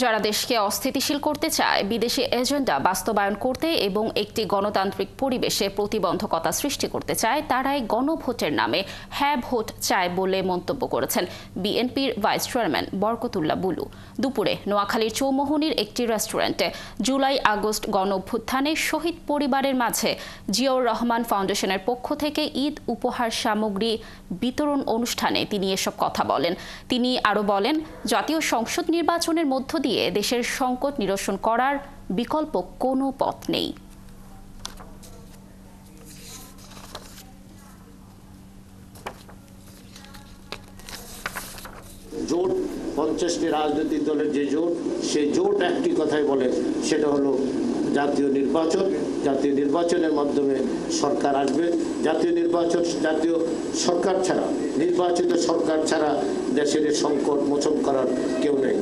যারা দেশকে অস্থিতিশীল করতে চায়, বিদেশি এজেন্ডা বাস্তবায়ন করতে এবং একটি গণতান্ত্রিক পরিবেশে প্রতিবন্ধকতা সৃষ্টি করতে চায়, তারাই গণভোটের নামে হ্যাঁ ভোট চায় বলে মন্তব্য করেছেন বিএনপির ভাইস চেয়ারম্যান বরকতুল্লাহ বুলু। দুপুরে নোয়াখালীর চৌমোহনীর একটি রেস্টুরেন্টে জুলাই আগস্ট গণঅভ্যুত্থানে শহীদ পরিবারের মাঝে জিয়াউর রহমান ফাউন্ডেশনের পক্ষ থেকে ঈদ উপহার সামগ্রী বিতরণ অনুষ্ঠানে তিনি এসব কথা বলেন। তিনি আরও বলেন, জাতীয় সংসদ নির্বাচনের মধ্য দিয়ে দেশের সংকট নিরসন করার বিকল্প কোনো পথ নেই। জোট 50টি রাজনৈতিক দলের যে জোট, সেই জোট একটি কথাই বলে, সেটা হলো জাতীয় নির্বাচনের মাধ্যমে সরকার আসবে। জাতীয় সরকার ছাড়া, নির্বাচিত সরকার ছাড়া দেশের সংকট মোচন করার কেউ নেই।